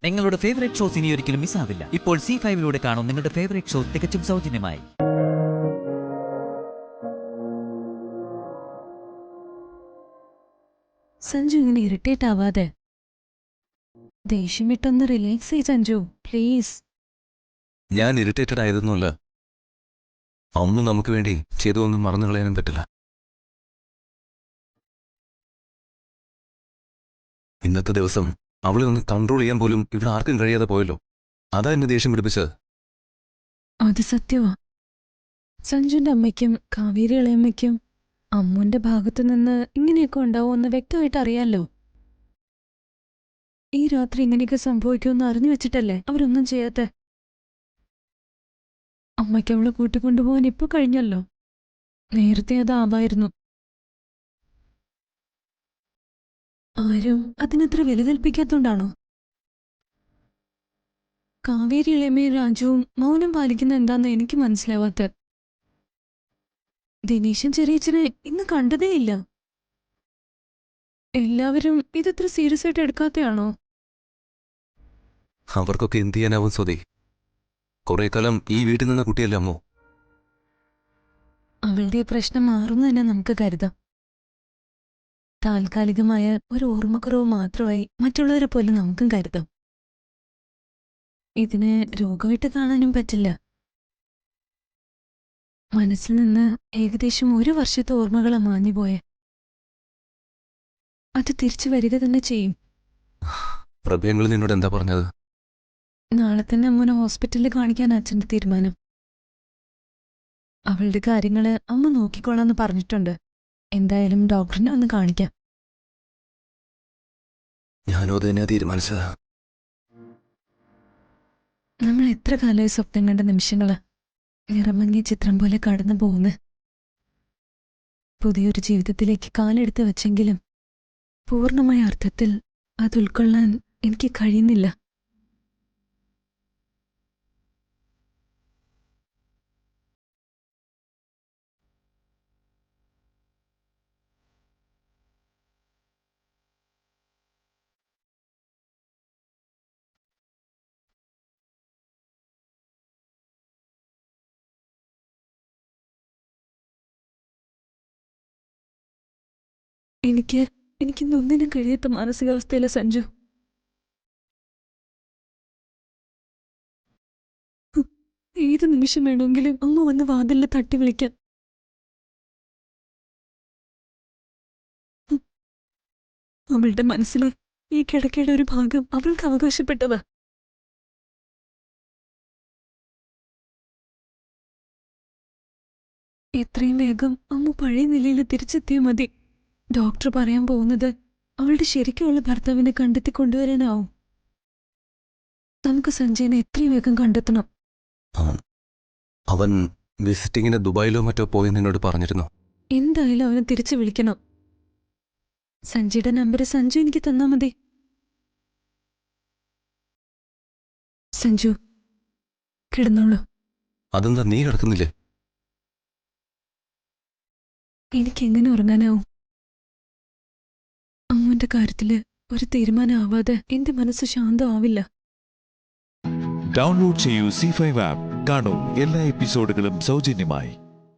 നിങ്ങളുടെ favourite shows ഇനി ഒരിക്കലും മിസ്സാവില്ല. ഇപ്പോൾ C5 കാണും നിങ്ങളുടെ ഫേവറേറ്റ് ഷോ തികച്ചും സൗജന്യമായി. സഞ്ജു ഇങ്ങനെ ഇറിറ്റേറ്റ് ആവാതെ, ദേഷ്യം വിട്ടൊന്ന് റിലാക്സ് ചെയ്യ് സഞ്ജു, പ്ലീസ്. ഞാൻ ഇറിറ്റേറ്റഡ് ആയതൊന്നുമല്ല. ഒന്നും നമുക്ക് വേണ്ടി ചെയ്തൊന്നും മറന്നു കളയാനും പറ്റില്ല. ഇന്നത്തെ ദിവസം അവളെ ഒന്ന് കൺട്രോൾ ചെയ്യാൻ പോലും ഇവിടെ ആർക്കും കഴിയാതെ പോയല്ലോ. അതാ എന്നെ ദേഷ്യം പിടിപ്പിച്ചത്. അത് സത്യമാ. സഞ്ജുന്റെ അമ്മയ്ക്കും കാവേരി ഇളയമ്മയ്ക്കും അമ്മുന്റെ ഭാഗത്തു നിന്ന് ഇങ്ങനെയൊക്കെ ഉണ്ടാവുമെന്ന് വ്യക്തമായിട്ട് അറിയാലോ. ഈ രാത്രി ഇങ്ങനെയൊക്കെ സംഭവിക്കുമെന്ന് അറിഞ്ഞു വെച്ചിട്ടല്ലേ അവരൊന്നും ചെയ്യാത്തെ. അമ്മയ്ക്ക് അവളെ കൂട്ടിക്കൊണ്ടുപോകാൻ ഇപ്പൊ കഴിഞ്ഞല്ലോ. നേരത്തെ അതാവായിരുന്നു. ആരും അതിനത്ര വില കൽപ്പിക്കാത്തോണ്ടാണോ? കാവേരി ഇളയമയും രാജുവും മൗനം പാലിക്കുന്ന എന്താന്ന് എനിക്ക് മനസ്സിലാവാത്ത. ദിനേശൻ ചെറിയച്ഛനെ ഇന്ന് കണ്ടതേയില്ല. എല്ലാവരും ഇതത്ര സീരിയസ് ആയിട്ട് എടുക്കാത്തയാണോ? അവർക്കൊക്കെ എന്ത് ചെയ്യാനാവും സ്വതി? കുറെ കാലം ഈ വീട്ടിൽ നിന്ന കുട്ടിയല്ലേ അമ്മോ. അവളുടെ പ്രശ്നം മാറുന്നു തന്നെ നമുക്ക് കരുതാം. താൽക്കാലികമായ ഒരു ഓർമ്മക്കുറവ് മാത്രമായി മറ്റുള്ളവരെ പോലെ നമുക്കും കരുതാം. ഇതിനെ രോഗമായിട്ട് കാണാനും പറ്റില്ല. മനസ്സിൽ നിന്ന് ഏകദേശം 1 വർഷത്തെ ഓർമ്മകളെ മാഞ്ഞുപോയെ. അത് തിരിച്ചു വരിക തന്നെ ചെയ്യും. പ്രഭ്യങ്ങൾ നിന്നോട് എന്താ പറഞ്ഞത്? നാളെ തന്നെ അമ്മനെ ഹോസ്പിറ്റലിൽ കാണിക്കാൻ അച്ഛൻ്റെ തീരുമാനം. അവളുടെ കാര്യങ്ങള് അമ്മ നോക്കിക്കോളാന്ന് പറഞ്ഞിട്ടുണ്ട്. എന്തായാലും ഡോക്ടറിനെ ഒന്ന് കാണിക്കാം. ഞാനോ തന്നെയാ തീരുമാനിച്ചത്. നമ്മൾ എത്ര കാലമായി സ്വപ്നം കണ്ട നിമിഷങ്ങള് നിറമങ്ങിയ ചിത്രം പോലെ കടന്നു പോകുന്നു. പുതിയൊരു ജീവിതത്തിലേക്ക് കാലെടുത്ത് വെച്ചെങ്കിലും പൂർണ്ണമായ അർത്ഥത്തിൽ അത് ഉൾക്കൊള്ളാൻ എനിക്ക് കഴിയുന്നില്ല. എനിക്കിന്നൊന്നിനും കഴിയാത്ത മാനസികാവസ്ഥയിലെ സഞ്ജു. ഏത് നിമിഷം വേണമെങ്കിലും അമ്മ വന്ന് വാതിലിൽ തട്ടി വിളിക്കാൻ. അവളുടെ മനസ്സിലെ ഈ കിടക്കയുടെ ഒരു ഭാഗം അവൾക്ക് അവകാശപ്പെട്ടതാ. എത്രയും വേഗം അമ്മ പഴയ നിലയിൽ തിരിച്ചെത്തിയാൽ മതി. ഡോക്ടർ പറയാൻ പോകുന്നത് അവളുടെ ശരിക്കുള്ള ഭർത്താവിനെ കണ്ടെത്തി കൊണ്ടുവരാനാവും. നമുക്ക് സഞ്ജയനെ എത്രയും വേഗം കണ്ടെത്തണം. അവൻ വിസിറ്റിങ്ങിന് ദുബായിലോ മറ്റോ പോയി നിന്നോട് പറഞ്ഞിരുന്നു. എന്തായാലും അവനെ തിരിച്ചു വിളിക്കണം. സഞ്ജയുടെ നമ്പർ സഞ്ജു എനിക്ക് തന്നാ മതി. സഞ്ജു, കിടന്നോളൂ. അതെന്താ നീ കിടക്കുന്നില്ലേ? എനിക്കെങ്ങനെ ഉറങ്ങാനാവും? അമ്മുവിന്റെ കാര്യത്തില് ഒരു തീരുമാനമാവാതെ എന്റെ മനസ്സ് ശാന്തമാവില്ല. ഡൗൺലോഡ് ചെയ്യൂ C5 ആപ്പ്. കാണൂ എല്ലാ എപ്പിസോഡുകളും സൗജന്യമായി.